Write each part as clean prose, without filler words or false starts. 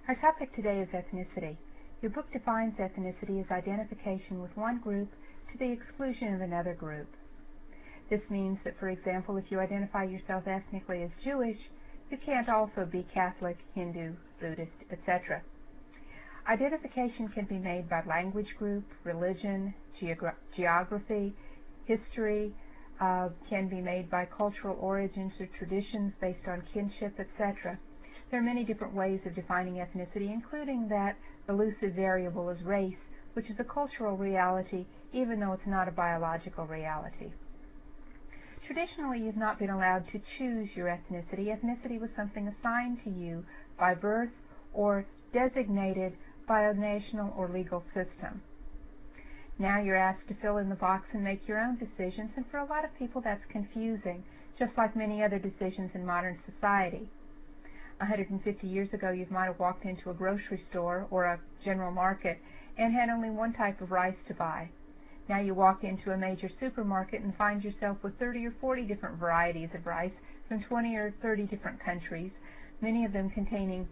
Our topic today is ethnicity. Your book defines ethnicity as identification with one group to the exclusion of another group. This means that, for example, if you identify yourself ethnically as Jewish, you can't also be Catholic, Hindu, Buddhist, etc. Identification can be made by language group, religion, geography, history, can be made by cultural origins or traditions based on kinship, etc. There are many different ways of defining ethnicity, including that elusive variable is race, which is a cultural reality, even though it's not a biological reality. Traditionally, you've not been allowed to choose your ethnicity. Ethnicity was something assigned to you by birth or designated by a national or legal system. Now you're asked to fill in the box and make your own decisions, and for a lot of people that's confusing, just like many other decisions in modern society. 150 years ago, you might have walked into a grocery store or a general market and had only one type of rice to buy. Now you walk into a major supermarket and find yourself with 30 or 40 different varieties of rice from 20 or 30 different countries, many of them containing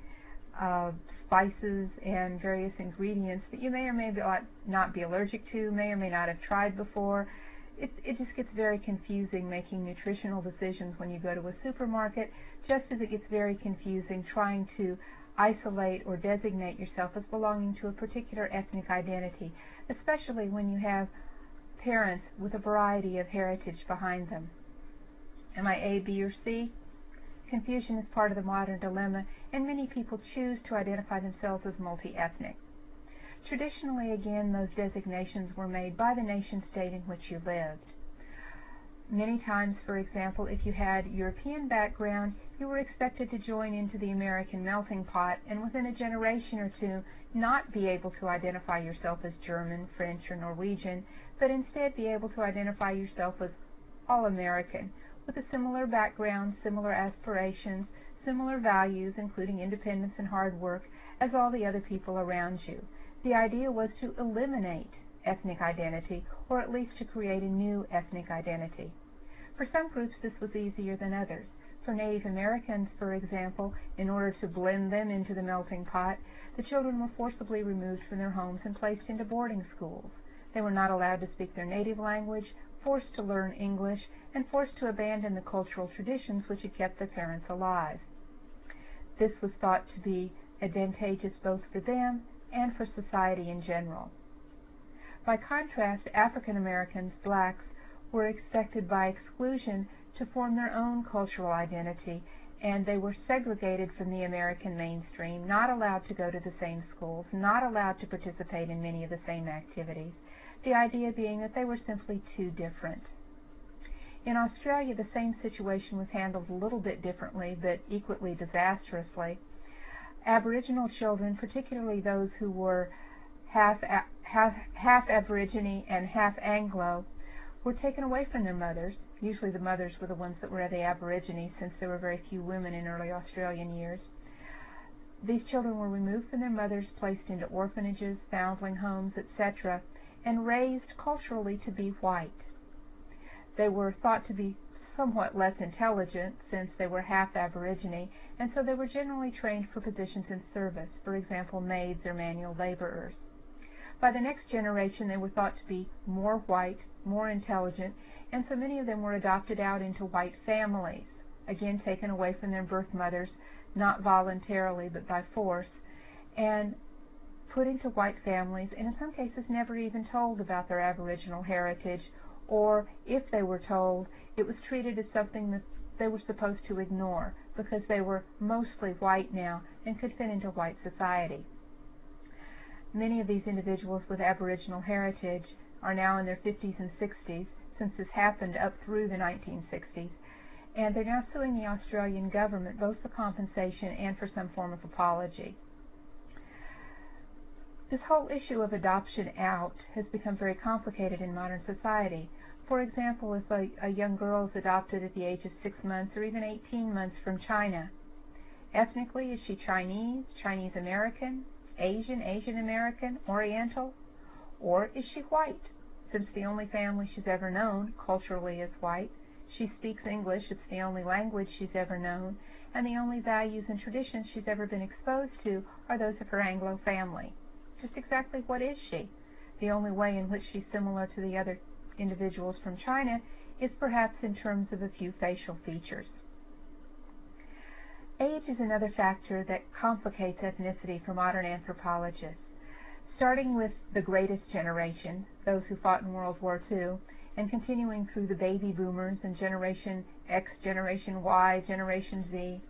spices and various ingredients that you may or may not be allergic to, may or may not have tried before. It just gets very confusing making nutritional decisions when you go to a supermarket, just as it gets very confusing trying to isolate or designate yourself as belonging to a particular ethnic identity, especially when you have parents with a variety of heritage behind them. Am I A, B, or C? Confusion is part of the modern dilemma, and many people choose to identify themselves as multi-ethnic. Traditionally, again, those designations were made by the nation-state in which you lived. Many times, for example, if you had European background, you were expected to join into the American melting pot and within a generation or two not be able to identify yourself as German, French, or Norwegian, but instead be able to identify yourself as all-American, with a similar background, similar aspirations, similar values, including independence and hard work, as all the other people around you. The idea was to eliminate ethnic identity, or at least to create a new ethnic identity. For some groups, this was easier than others. For Native Americans, for example, in order to blend them into the melting pot, the children were forcibly removed from their homes and placed into boarding schools. They were not allowed to speak their native language, forced to learn English, and forced to abandon the cultural traditions which had kept their parents alive. This was thought to be advantageous both for them and for society in general. By contrast, African Americans, blacks, were expected by exclusion to form their own cultural identity, and they were segregated from the American mainstream, not allowed to go to the same schools, not allowed to participate in many of the same activities, the idea being that they were simply too different. In Australia, the same situation was handled a little bit differently, but equally disastrously. Aboriginal children, particularly those who were half Aborigine and half Anglo, were taken away from their mothers. Usually the mothers were the ones that were the Aborigines, since there were very few women in early Australian years. These children were removed from their mothers, placed into orphanages, foundling homes, etc., and raised culturally to be white. They were thought to be somewhat less intelligent since they were half Aborigine, and so they were generally trained for positions in service, for example, maids or manual laborers. By the next generation, they were thought to be more white, more intelligent, and so many of them were adopted out into white families, again taken away from their birth mothers, not voluntarily but by force, and put into white families, and in some cases never even told about their Aboriginal heritage, or if they were told, it was treated as something that they were supposed to ignore because they were mostly white now and could fit into white society. Many of these individuals with Aboriginal heritage are now in their 50s and 60s, since this happened up through the 1960s, and they're now suing the Australian government both for compensation and for some form of apology. This whole issue of adoption out has become very complicated in modern society. For example, if a young girl is adopted at the age of 6 months or even 18 months from China, ethnically, is she Chinese, Chinese American, Asian, Asian American, Oriental, or is she white? Since the only family she's ever known culturally is white, she speaks English, it's the only language she's ever known, and the only values and traditions she's ever been exposed to are those of her Anglo family. Just exactly what is she? The only way in which she's similar to the other individuals from China is perhaps in terms of a few facial features. Age is another factor that complicates ethnicity for modern anthropologists. Starting with the greatest generation, those who fought in World War II, and continuing through the baby boomers and Generation X, Generation Y, Generation Z,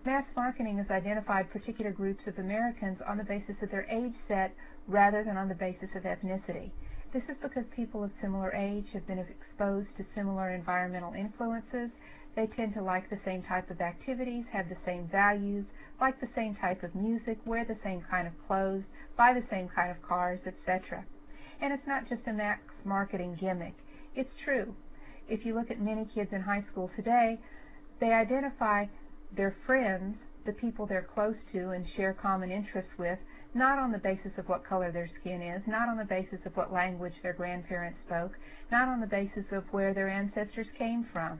mass marketing has identified particular groups of Americans on the basis of their age set rather than on the basis of ethnicity. This is because people of similar age have been exposed to similar environmental influences. They tend to like the same type of activities, have the same values, like the same type of music, wear the same kind of clothes, buy the same kind of cars, etc. And it's not just a mass marketing gimmick. It's true. If you look at many kids in high school today, they identify their friends, the people they're close to and share common interests with, not on the basis of what color their skin is, not on the basis of what language their grandparents spoke, not on the basis of where their ancestors came from.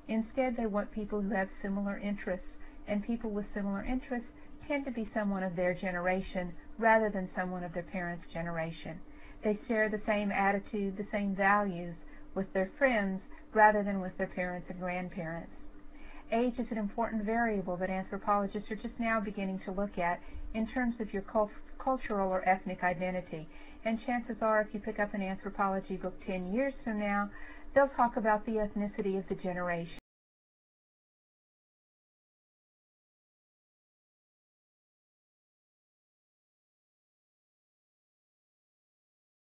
Instead, they want people who have similar interests, and people with similar interests tend to be someone of their generation rather than someone of their parents' generation. They share the same attitude, the same values with their friends rather than with their parents and grandparents. Age is an important variable that anthropologists are just now beginning to look at in terms of your cultural or ethnic identity. And chances are, if you pick up an anthropology book 10 years from now, they'll talk about the ethnicity of the generation.